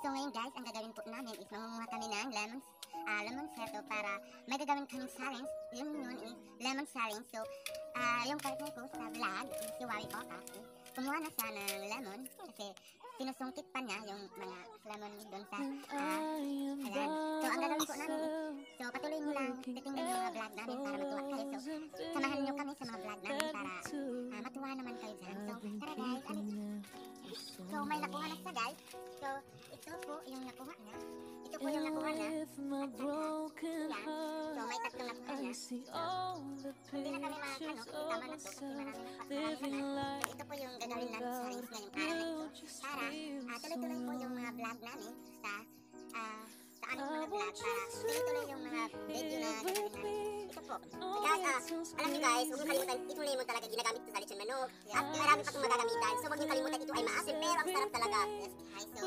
So ngayon guys, ang gagawin po namin is mangunguha kami ng lemon seto para may gagawin kaming challenge. Yung yun is lemon challenge. So, yung partner ko sa vlog, si Wari Oka, kumuha na siya ng lemon kasi sinusungkit pa niya yung mga lemon doon sa ayan. So, ang gagawin po namin is, so patuloy nyo lang titingnan yung mga vlog namin para matuwa kayo. So, samahan nyo kami sa mga vlog namin para matuwa naman kayo dyan. So, tara guys, so may nakuha na siya guys. So, ito po yung nakuha niya. Ito po yung nakuha niya. At saka, yan. So, may tatlong nakuha niya. So, hindi na kami isama na to kasi marami naman. So, ito po yung gagawin namin sa rings ngayong araw na ito. Para, tuloy-tuloy po yung mga vlog namin sa aming mga vlog. Para tuloy-tuloy yung mga video na gagawin namin. Ito po. Guys, alam niyo guys, huwag niyo kalimutan, itong lemon talaga ginagamit ito sa lechon manok. At marami pa itong magagamitan. So, huwag niyo kalimutan, ito ay maasim pero ang sarap talaga. Yes, hi. So,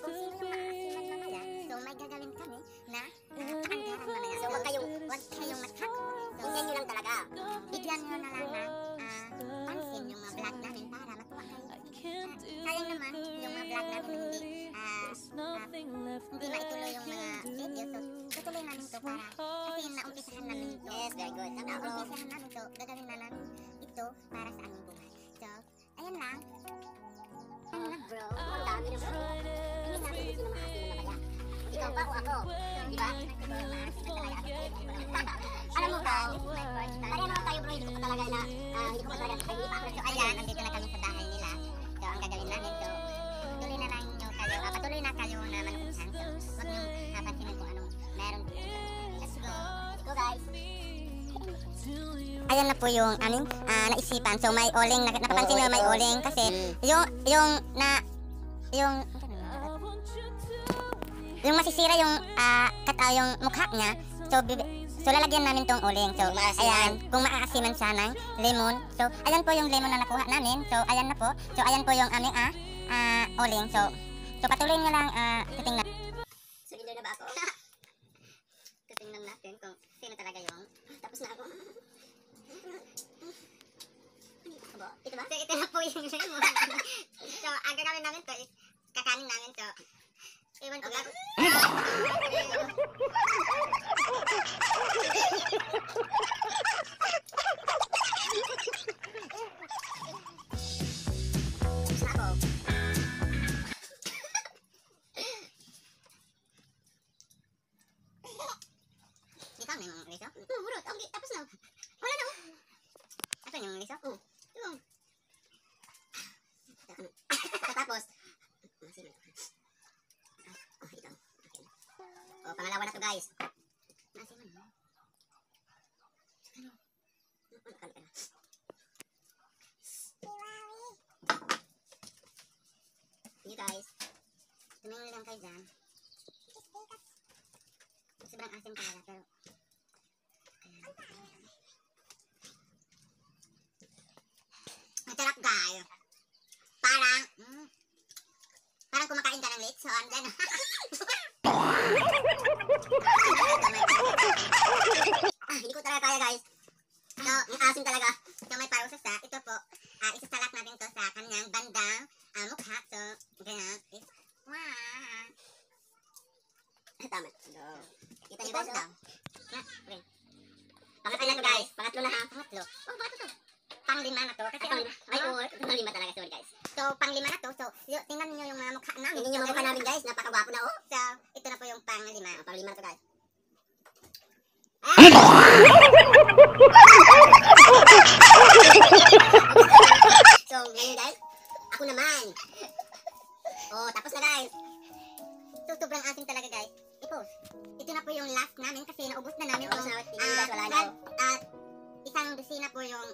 kung sino yung maasim mamaya, so may gagawin kami na kaanggaran mamaya. So, huwag kayong matakot. So, yan nyo lang talaga. Bigyan nyo na lang ng pansin yung mga vlog namin para matuwa kayo. Sayang naman yung mga vlog namin hindi maituloy yung mga video. So, tutuloy namin to para kasi naumpisahan namin ito. Yes, very good. Naumpisahan namin to. Gagawin na namin ito para sa aming buhay. So, ayan lang. Ano na bro? Ang dami na bro. Hindi natin kung sino maasin na mabaya. Ikaw pa o ako? Diba? Alam mo ba? Kaya naman tayo bro, hindi ko pa talaga na hindi ko pa talaga hindi pa ako. So ayan, nandito na kami sa bahay nila. So ang gagawin namin, so tuloy na lang nyo kayo, patuloy na kayo na manukusan. So huwag nyo pansinin kung anong meron dito. Let's go. Let's go guys. Ayan na po yung aming naisipan. So may uling, napapansin nyo may uling kasi yung masisira yung yung mukha niya. So lalagyan namin tong uling. So ayan, kung maaasiman siya ng lemon. So ayan po yung lemon na nakuha namin. So ayan na po. So ayan po yung aming uling. So patuloy nga lang titingnan. So leader na ba ako? Titingnan natin kung sino talaga yung tapos na ako. Ito ba? So ito na po yung lemon. So ang gagawin namin to is kakanin namin to. Ewan ko ba? Ikaw na yung liso? Burot. Okay, tapos na. Wala na. Asan yung liso? Yung. Tapos. Masiman ko. Ito. Okay. Pangalawa na to guys. Masiman mo. Ano? Sige guys. Tumingin lang kayo dyan. Sobrang asim talaga pero ayan. Ang sarap guys. Parang kumakain ka ng lechon. Gano'n. Hindi ko talaga kaya guys. So, ang asim talaga. So, may parusa sa. Ito po. Isasalak natin to sa kanyang bandang mukha. So, gano'n. Wow. Tama. So, kita niyo guys. Okay. Pangatlo na to guys. Pangatlo na ha. Pangatlo. Oh, bato to. Panglima na to. Kasi panglima talaga. Sorry guys. So, panglima na to. So, tingnan niyo yung mga mukha namin. Tingnan niyo yung mukha namin guys. Napakagwapo na oh. So, ito na po yung panglima. Panglima na to guys. So, ngayon guys. Ako naman. Oh, tapos na guys. So, sobrang asim talaga guys. Ito na po yung last namin kasi naubos na namin yung isang dosina po yung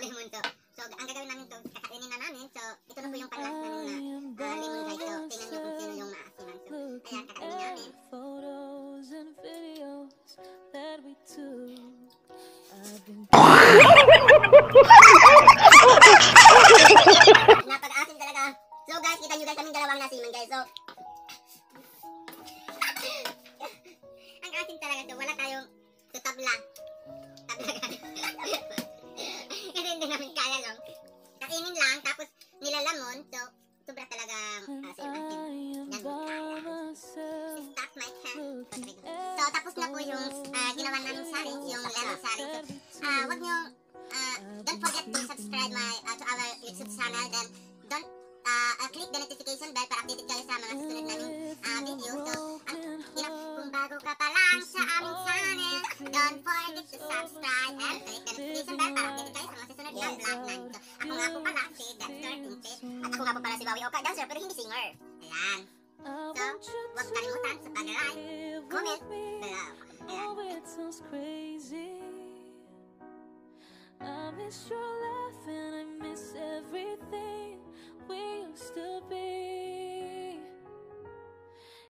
lemon to. So, ang gagawin namin to, kakainin na namin. So, ito na po yung pang-last namin na lemon guys. So, tingnan nyo kung sino yung maasiman. So, ayan, kakainin namin. Napag-asim talaga. So, guys, kita nyo guys kaming dalawang nasiman guys. So, ang asim talaga to. Wala tayong tabla. Kasi hindi namin kaya lang. Kainin lang, tapos nilalamon. So, sobra talagang asim. Yan. sarins, yung lemon sarins. So, wag nyo, don't forget to subscribe to our YouTube channel. Then, don't click the notification bell para updated kayo sa mga susunod naming video. So, kung bago ka pa lang sa aming channel, don't forget to subscribe and click the notification bell para updated kayo sa mga susunod na vlog namin. So, ako nga po pala si Dexter Tintit. At ako nga po pala si Wowie Oka, dancer pero hindi singer. Ayan. So, huwag kalimutan sa pag-like, comment below. Ayan. It sounds crazy. I miss your